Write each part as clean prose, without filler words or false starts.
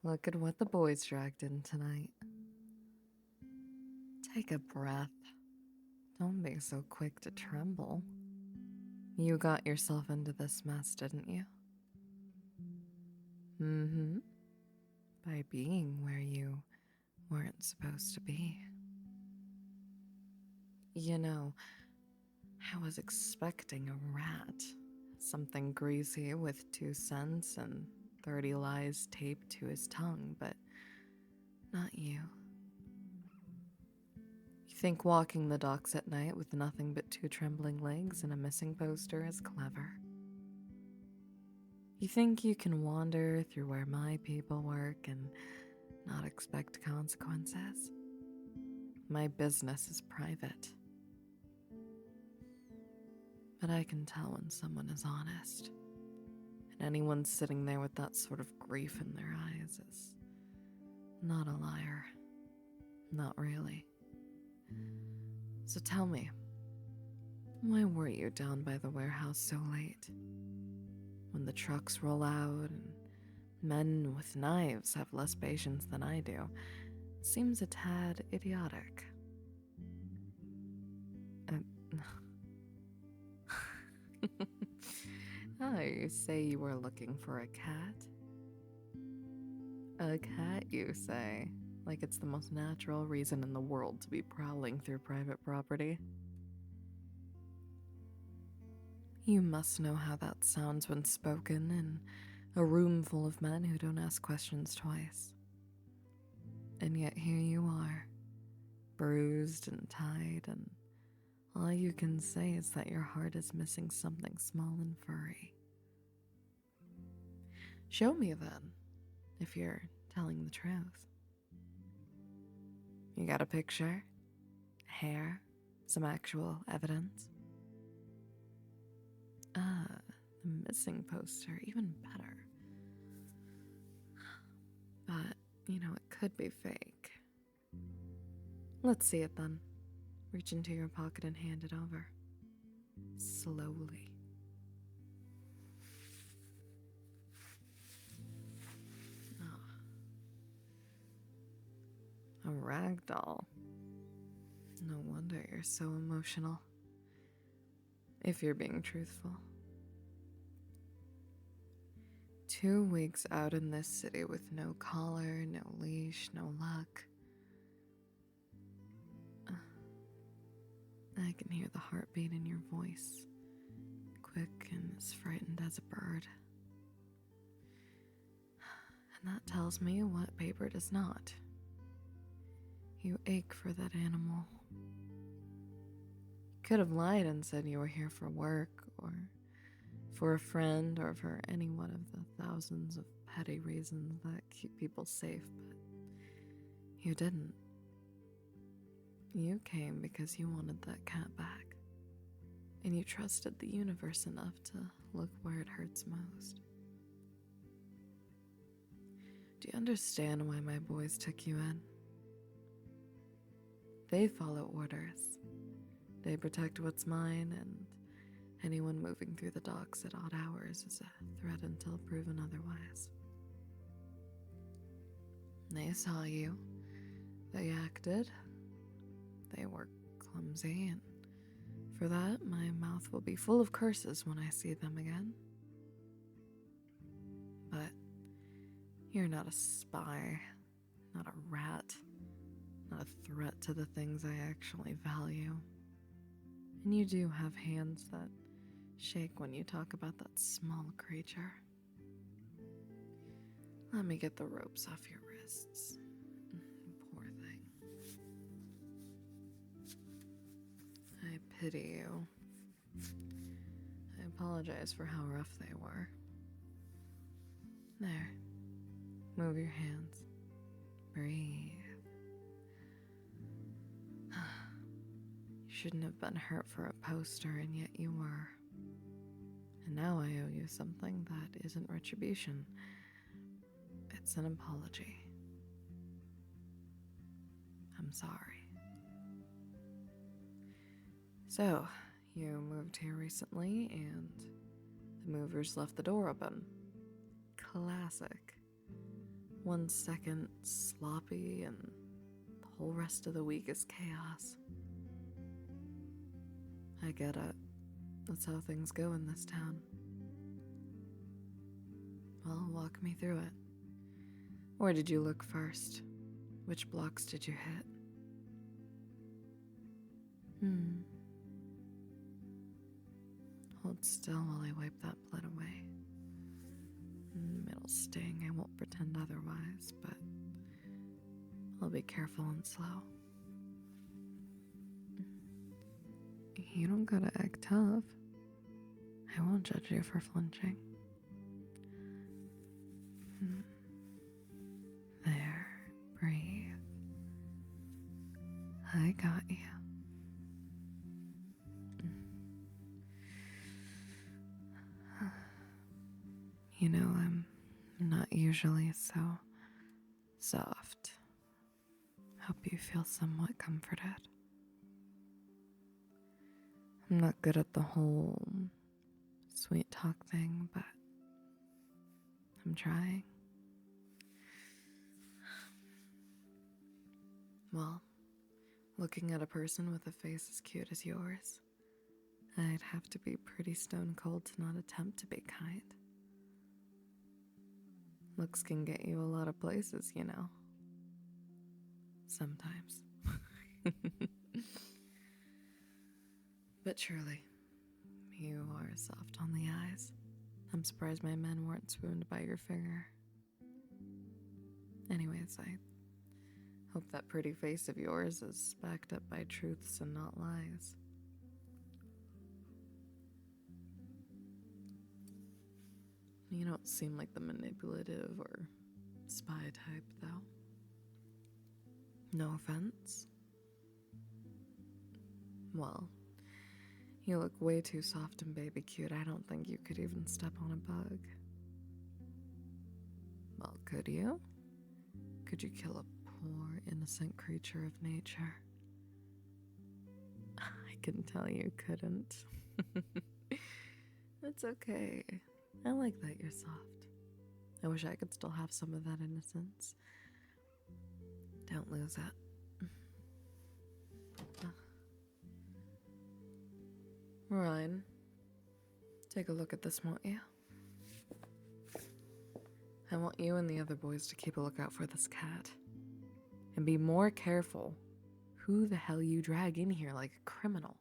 Look at what the boys dragged in tonight. Take a breath. Don't be so quick to tremble. You got yourself into this mess, didn't you? Mm-hmm. By being where you weren't supposed to be. You know, I was expecting a rat. Something greasy with 2 cents and 30 lies taped to his tongue, but not you. You think walking the docks at night with nothing but 2 trembling legs and a missing poster is clever. You think you can wander through where my people work and not expect consequences? My business is private. But I can tell when someone is honest. And anyone sitting there with that sort of grief in their eyes is not a liar. Not really. So tell me, why were you down by the warehouse so late? When the trucks roll out and men with knives have less patience than I do, it seems a tad idiotic. Oh, you say you were looking for a cat? A cat, you say? Like it's the most natural reason in the world to be prowling through private property. You must know how that sounds when spoken in a room full of men who don't ask questions twice. And yet here you are, bruised and tied, and all you can say is that your heart is missing something small and furry. Show me then, if you're telling the truth. You got a picture? Hair? Some actual evidence? Ah, the missing poster, even better. But, it could be fake. Let's see it then. Reach into your pocket and hand it over. Slowly. A ragdoll. No wonder you're so emotional. If you're being truthful. 2 weeks out in this city with no collar, no leash, no luck. I can hear the heartbeat in your voice, quick and as frightened as a bird. And that tells me what paper does not. You ache for that animal. You could have lied and said you were here for work, or for a friend, or for any one of the thousands of petty reasons that keep people safe, but you didn't. You came because you wanted that cat back, and you trusted the universe enough to look where it hurts most. Do you understand why my boys took you in? They follow orders. They protect what's mine, and anyone moving through the docks at odd hours is a threat until proven otherwise. They saw you. They acted. They were clumsy, and for that, my mouth will be full of curses when I see them again. But you're not a spy, not a rat, not a threat to the things I actually value. And you do have hands that shake when you talk about that small creature. Let me get the ropes off your wrists. Poor thing. I pity you. I apologize for how rough they were. There. Move your hands. Breathe. You shouldn't have been hurt for a poster, and yet you were. And now I owe you something that isn't retribution. It's an apology. I'm sorry. So, you moved here recently, and the movers left the door open. Classic. 1 second sloppy and the whole rest of the week is chaos. I get it. That's how things go in this town. Well, walk me through it. Where did you look first? Which blocks did you hit? Hold still while I wipe that blood away. It'll sting, I won't pretend otherwise, but I'll be careful and slow. You don't gotta act tough. I won't judge you for flinching. There, breathe. I got you. You know, I'm not usually so soft. Hope you feel somewhat comforted. I'm not good at the whole sweet talk thing, but I'm trying. Well, looking at a person with a face as cute as yours, I'd have to be pretty stone cold to not attempt to be kind. Looks can get you a lot of places, you know. Sometimes. But truly, you are soft on the eyes. I'm surprised my men weren't swooned by your figure. Anyways, I hope that pretty face of yours is backed up by truths and not lies. You don't seem like the manipulative or spy type, though. No offense. Well, you look way too soft and baby cute. I don't think you could even step on a bug. Well, could you? Could you kill a poor, innocent creature of nature? I can tell you couldn't. It's okay. I like that you're soft. I wish I could still have some of that innocence. Don't lose it. Ryan, take a look at this, won't you? I want you and the other boys to keep a lookout for this cat. And be more careful who the hell you drag in here like a criminal.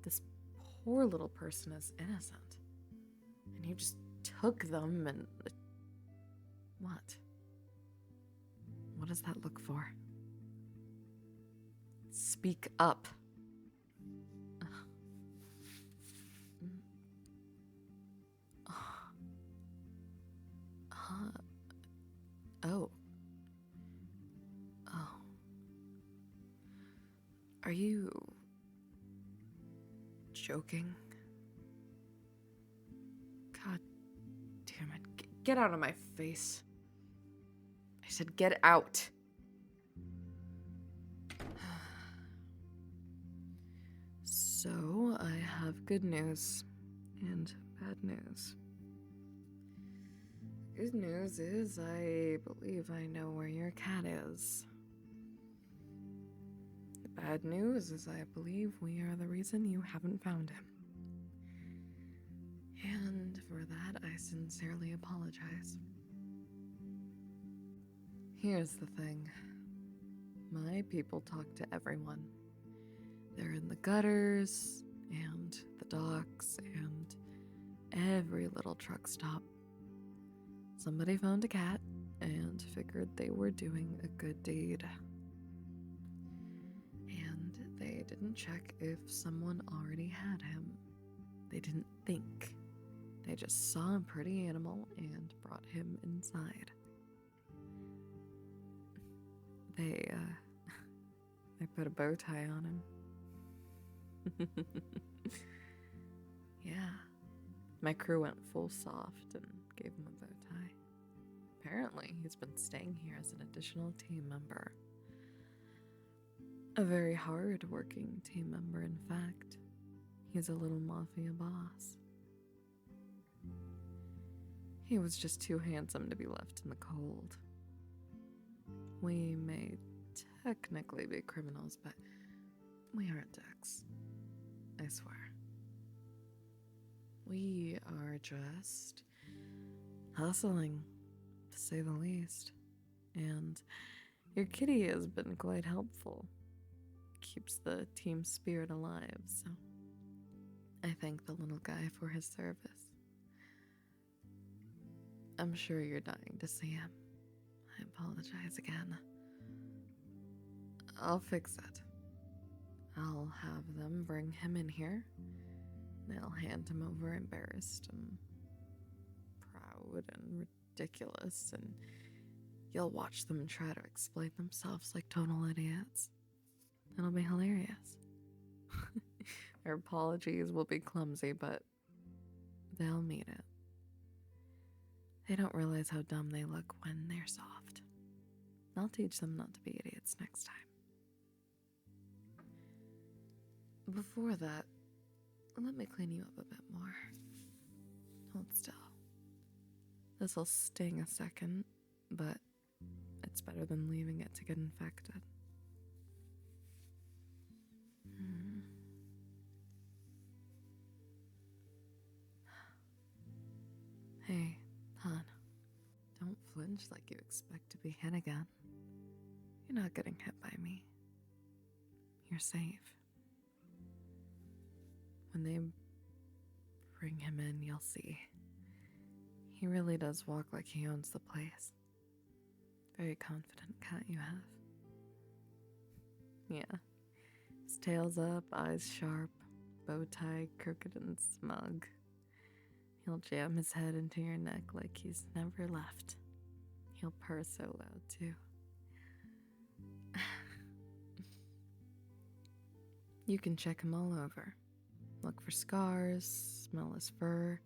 This poor little person is innocent. And you just took them and... What? What does that look for? Speak up. Oh. Oh. Are you... joking? God damn it. Get out of my face. I said get out. So, I have good news and bad news. Good news is I believe I know where your cat is. The bad news is I believe we are the reason you haven't found him. And for that, I sincerely apologize. Here's the thing. My people talk to everyone. They're in the gutters, and the docks, and every little truck stop. Somebody found a cat and figured they were doing a good deed. And they didn't check if someone already had him. They didn't think. They just saw a pretty animal and brought him inside. They put a bow tie on him. Yeah. My crew went full soft and gave him a bow tie. Apparently, he's been staying here as an additional team member. A very hard-working team member, in fact. He's a little Mafia boss. He was just too handsome to be left in the cold. We may technically be criminals, but we aren't dicks. I swear. We are just hustling, to say the least. And your kitty has been quite helpful. Keeps the team spirit alive, so I thank the little guy for his service. I'm sure you're dying to see him. I apologize again. I'll fix it. I'll have them bring him in here. They'll hand him over embarrassed and proud and ridiculous, and you'll watch them try to explain themselves like total idiots. It'll be hilarious. Their apologies will be clumsy, but they'll mean it. They don't realize how dumb they look when they're soft. I'll teach them not to be idiots next time. Before that, let me clean you up a bit more. Hold still. This'll sting a second, but it's better than leaving it to get infected. Hey, hon. Don't flinch like you expect to be hit again. You're not getting hit by me. You're safe. When they bring him in, you'll see. He really does walk like he owns the place. Very confident cat you have. Yeah. His tail's up, eyes sharp, bow tie crooked and smug. He'll jam his head into your neck like he's never left. He'll purr so loud, too. You can check him all over. Look for scars, smell his fur,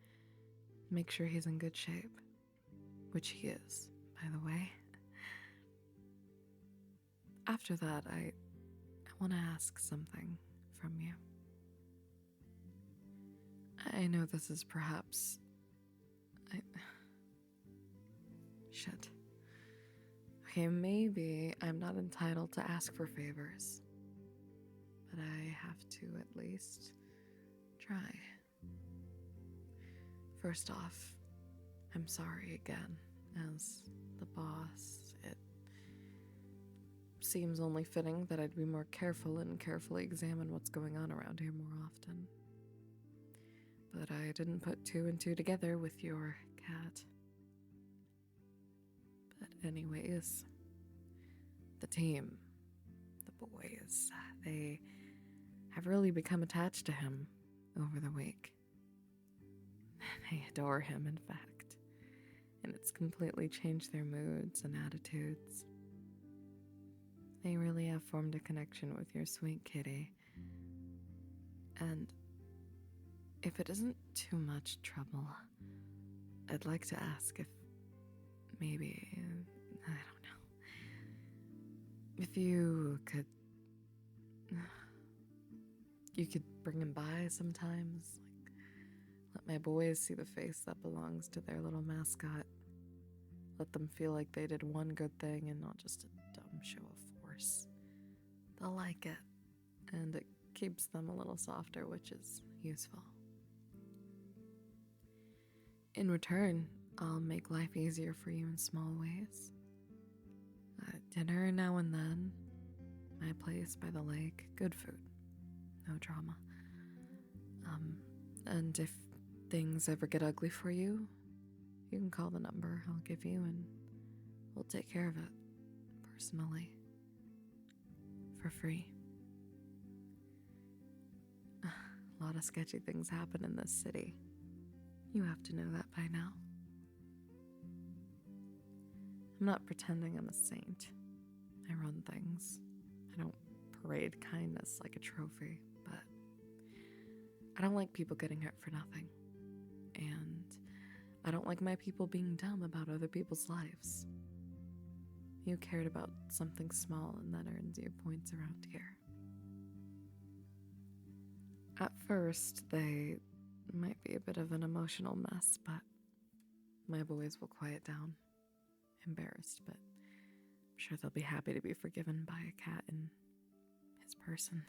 make sure he's in good shape. Which he is, by the way. After that, I want to ask something from you. I know this is perhaps... Shit. Okay, maybe I'm not entitled to ask for favors. But I have to at least try. First off, I'm sorry again. As the boss, it seems only fitting that I'd be more careful and carefully examine what's going on around here more often. But I didn't put two and two together with your cat. But anyways, the team, the boys, they have really become attached to him over the week. They adore him, in fact, and it's completely changed their moods and attitudes. They really have formed a connection with your sweet kitty. And if it isn't too much trouble, I'd like to ask if maybe, I don't know, if you could bring him by sometimes, like, let my boys see the face that belongs to their little mascot. Let them feel like they did one good thing and not just a dumb show of force. They'll like it, and it keeps them a little softer, which is useful. In return, I'll make life easier for you in small ways. Dinner now and then, my place by the lake, good food, no drama. And if things ever get ugly for you, you can call the number I'll give you and we'll take care of it, personally, for free. A lot of sketchy things happen in this city. You have to know that by now. I'm not pretending I'm a saint. I run things. I don't parade kindness like a trophy, but I don't like people getting hurt for nothing. And I don't like my people being dumb about other people's lives. You cared about something small and that earns you points around here. At first, they might be a bit of an emotional mess, but my boys will quiet down, embarrassed, but I'm sure they'll be happy to be forgiven by a cat in his person.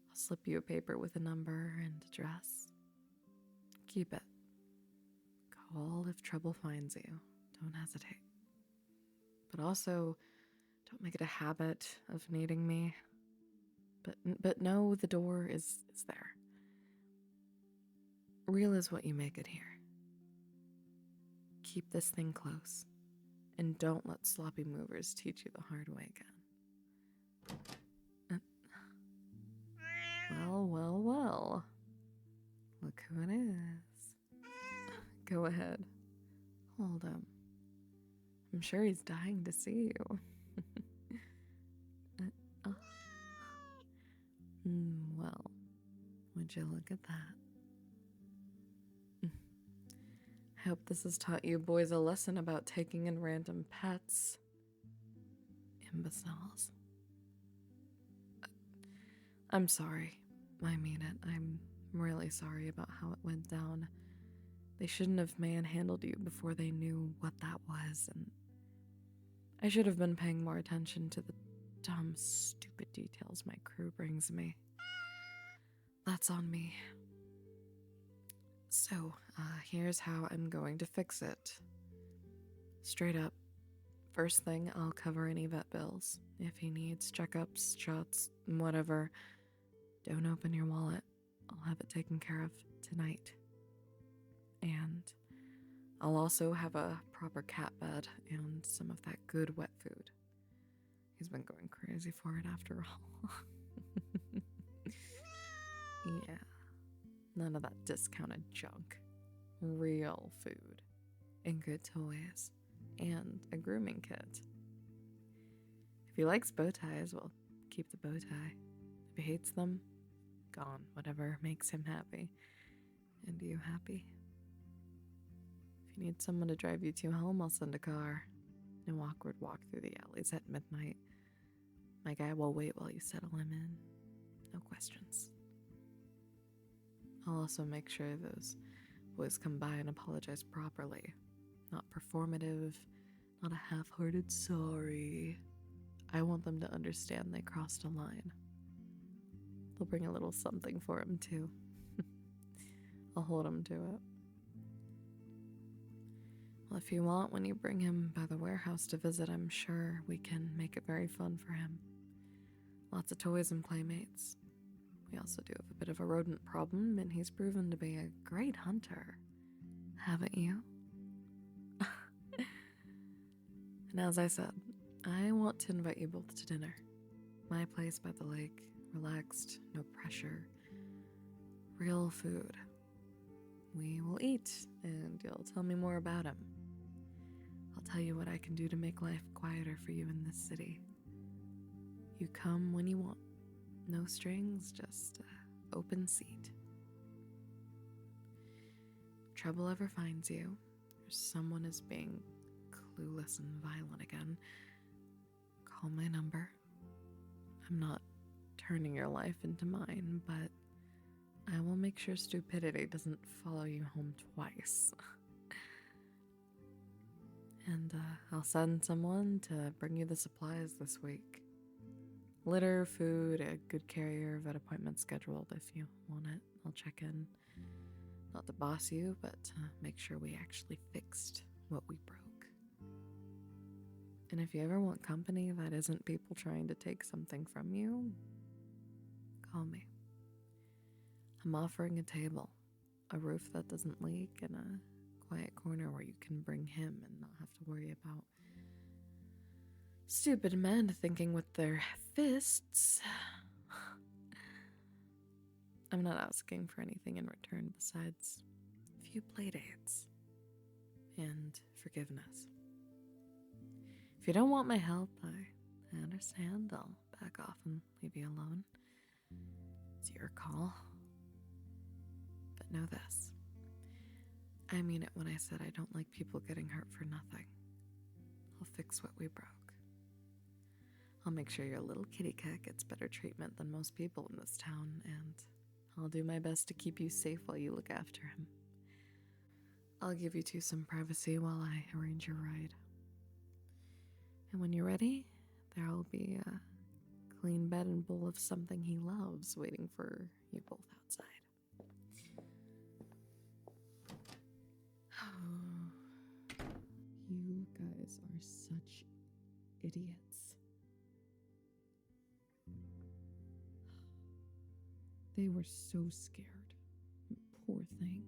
I'll slip you a paper with a number and address. Keep it. Call if trouble finds you. Don't hesitate. But also, don't make it a habit of needing me. But know the door is there. Real is what you make it here. Keep this thing close. And don't let sloppy movers teach you the hard way again. Well. Look who it is. Go ahead. Hold him. I'm sure he's dying to see you. Well, would you look at that? I hope this has taught you boys a lesson about taking in random pets. Imbeciles. I'm sorry. I mean it. I'm really sorry about how it went down. They shouldn't have manhandled you before they knew what that was, and I should have been paying more attention to the dumb, stupid details my crew brings me. That's on me. So, here's how I'm going to fix it. Straight up, first thing, I'll cover any vet bills. If he needs checkups, shots, whatever, don't open your wallet. I'll have it taken care of tonight. And I'll also have a proper cat bed and some of that good wet food. He's been going crazy for it after all. Yeah. None of that discounted junk. Real food. And good toys. And a grooming kit. If he likes bow ties, well, keep the bow tie. If he hates them, gone. Whatever makes him happy. And you happy? If you need someone to drive you to home, I'll send a car. No awkward walk through the alleys at midnight. My guy will wait while you settle him in. No questions. I'll also make sure those boys come by and apologize properly. Not performative, not a half-hearted sorry. I want them to understand they crossed a line. They'll bring a little something for him, too. I'll hold him to it. Well, if you want, when you bring him by the warehouse to visit, I'm sure we can make it very fun for him. Lots of toys and playmates. We also do have a bit of a rodent problem, and he's proven to be a great hunter. Haven't you? And as I said, I want to invite you both to dinner. My place by the lake, relaxed, no pressure. Real food. We will eat, and you'll tell me more about him. I'll tell you what I can do to make life quieter for you in this city. You come when you want. No strings, just open seat. If trouble ever finds you, or someone is being clueless and violent again, call my number. I'm not turning your life into mine, but I will make sure stupidity doesn't follow you home twice. And I'll send someone to bring you the supplies this week. Litter, food, a good carrier, vet appointment scheduled if you want it. I'll check in. Not to boss you, but to make sure we actually fixed what we broke. And if you ever want company that isn't people trying to take something from you, call me. I'm offering a table, a roof that doesn't leak, and a quiet corner where you can bring him and not have to worry about stupid men thinking with their fists. I'm not asking for anything in return besides a few playdates and forgiveness. If you don't want my help, I understand. I'll back off and leave you alone. It's your call. But know this. I mean it when I said I don't like people getting hurt for nothing. I'll fix what we broke. I'll make sure your little kitty cat gets better treatment than most people in this town, and I'll do my best to keep you safe while you look after him. I'll give you two some privacy while I arrange your ride. And when you're ready, there'll be a clean bed and bowl of something he loves waiting for you both outside. You guys are such idiots. They were so scared. Poor thing.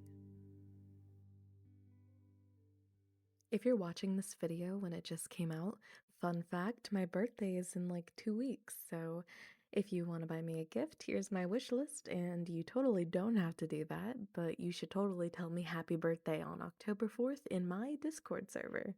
If you're watching this video when it just came out, fun fact, my birthday is in like 2 weeks, so if you want to buy me a gift, here's my wish list, and you totally don't have to do that, but you should totally tell me happy birthday on October 4th in my Discord server.